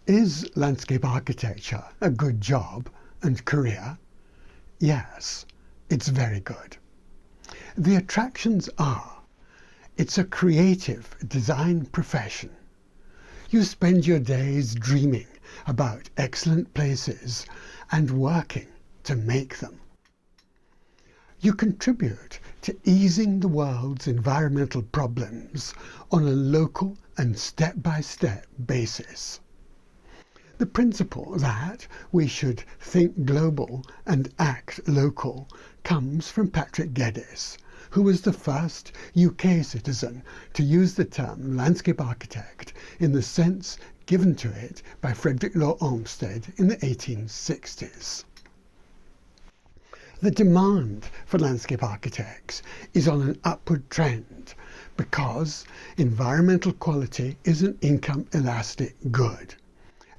Is landscape architecture a good job and career? Yes, it's very good. The attractions are: it's a creative design profession. You spend your days dreaming about excellent places and working to make them. You contribute to easing the world's environmental problems on a local and step-by-step basis. The principle that we should think global and act local comes from Patrick Geddes, who was the first UK citizen to use the term landscape architect in the sense given to it by Frederick Law Olmsted in the 1860s. The demand for landscape architects is on an upward trend because environmental quality is an income elastic good.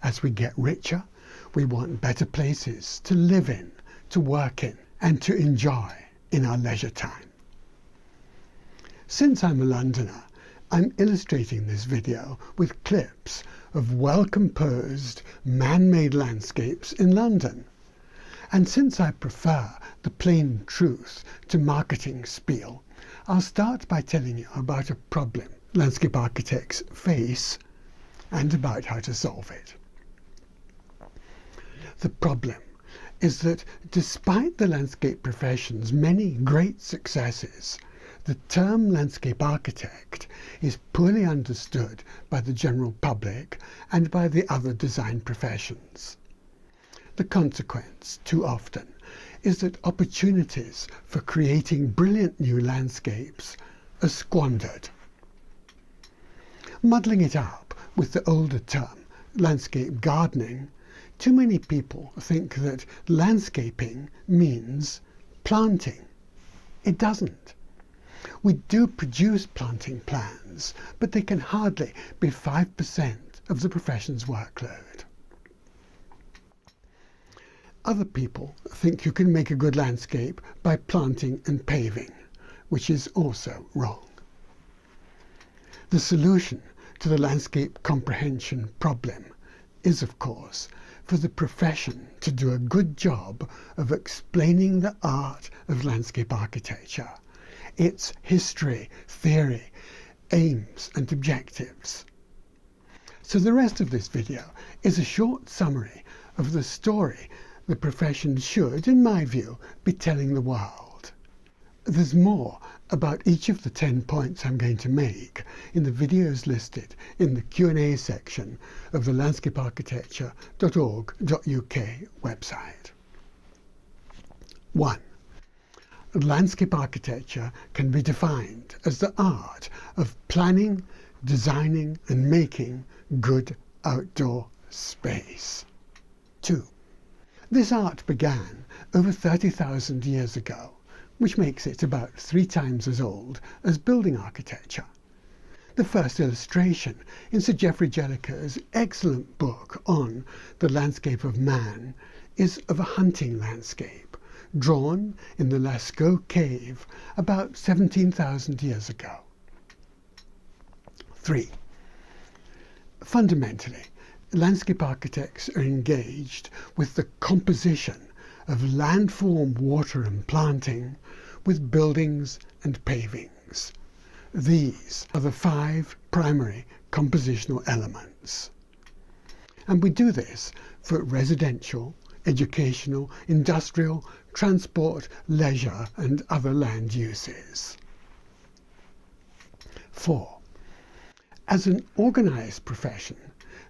As we get richer, we want better places to live in, to work in, and to enjoy in our leisure time. Since I'm a Londoner, I'm illustrating this video with clips of well-composed, man-made landscapes in London. And since I prefer the plain truth to marketing spiel, I'll start by telling you about a problem landscape architects face and about how to solve it. The problem is that despite the landscape profession's many great successes, the term landscape architect is poorly understood by the general public and by the other design professions. The consequence, too often, is that opportunities for creating brilliant new landscapes are squandered. Muddling it up with the older term, landscape gardening, too many people think that landscaping means planting. It doesn't. We do produce planting plans, but they can hardly be 5% of the profession's workload. Other people think you can make a good landscape by planting and paving, which is also wrong. The solution to the landscape comprehension problem is, of course, for the profession to do a good job of explaining the art of landscape architecture, its history, theory, aims and objectives. So the rest of this video is a short summary of the story the profession should, in my view, be telling the world. There's more about each of the 10 points I'm going to make in the videos listed in the Q&A section of the landscapearchitecture.org.uk website. 1. Landscape architecture can be defined as the art of planning, designing and making good outdoor space. 2. This art began over 30,000 years ago, which makes it about 3 times as old as building architecture. The first illustration in Sir Geoffrey Jellicoe's excellent book on the landscape of man is of a hunting landscape, drawn in the Lascaux cave about 17,000 years ago. 3. Fundamentally, landscape architects are engaged with the composition of landform, water and planting with buildings and pavings. These are the 5 primary compositional elements. And we do this for residential, educational, industrial, transport, leisure and other land uses. 4. As an organised profession,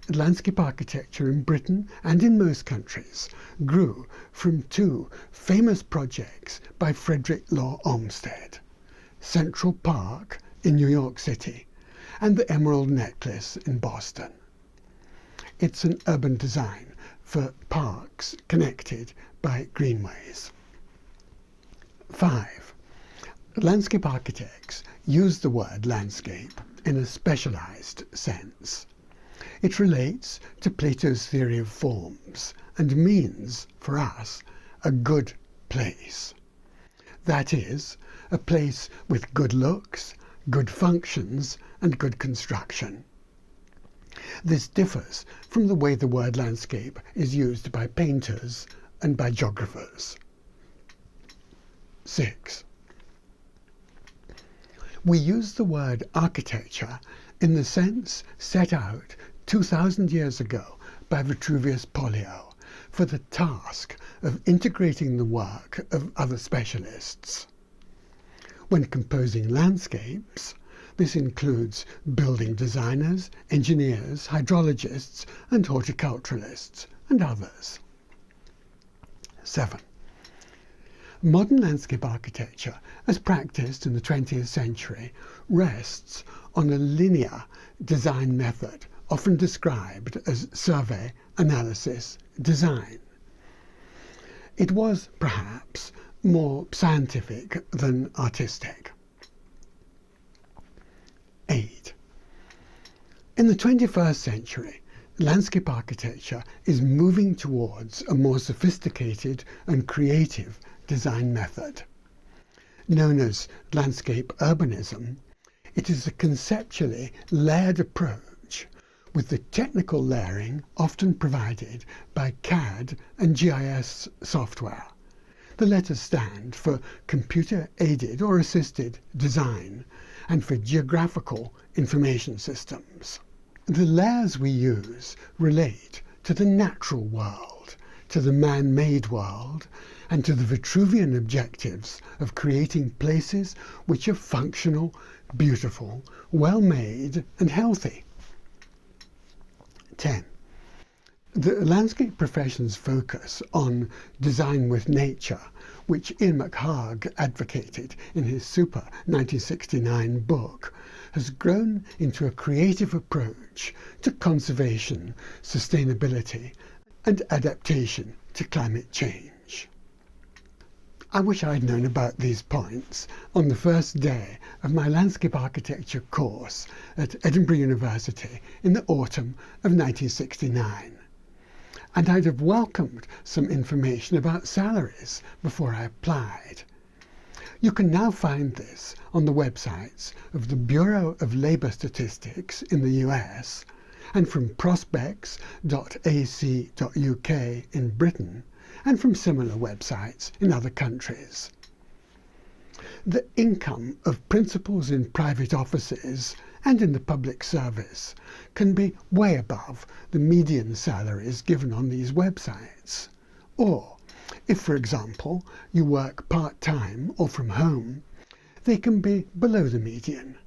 landscape architecture in Britain and in most countries grew from 2 famous projects by Frederick Law Olmsted: Central Park in New York City and the Emerald Necklace in Boston. It's an urban design for parks connected by greenways. 5. Landscape architects use the word landscape in a specialized sense. It relates to Plato's theory of forms and means, for us, a good place. That is, a place with good looks, good functions and good construction. This differs from the way the word landscape is used by painters and by geographers. 6. We use the word architecture in the sense set out 2,000 years ago by Vitruvius Pollio for the task of integrating the work of other specialists. When composing landscapes, this includes building designers, engineers, hydrologists, and horticulturalists, and others. 7. Modern landscape architecture, as practiced in the 20th century, rests on a linear design method, often described as survey, analysis, design. It was, perhaps, more scientific than artistic. 8. In the 21st century, landscape architecture is moving towards a more sophisticated and creative design method. Known as landscape urbanism, it is a conceptually layered approach with the technical layering often provided by CAD and GIS software. The letters stand for computer-aided or assisted design and for geographical information systems. The layers we use relate to the natural world, to the man-made world, and to the Vitruvian objectives of creating places which are functional, beautiful, well-made, and healthy. 10. The landscape profession's focus on design with nature, which Ian McHarg advocated in his super 1969 book, has grown into a creative approach to conservation, sustainability, and adaptation to climate change. I wish I'd known about these points on the first day of my landscape architecture course at Edinburgh University in the autumn of 1969. And I'd have welcomed some information about salaries before I applied. You can now find this on the websites of the Bureau of Labour Statistics in the US and from prospects.ac.uk in Britain and from similar websites in other countries. The income of principals in private offices and in the public service can be way above the median salaries given on these websites. Or, if, for example, you work part-time or from home, they can be below the median.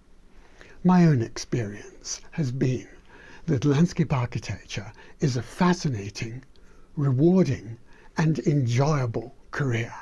My own experience has been that landscape architecture is a fascinating, rewarding, and enjoyable career.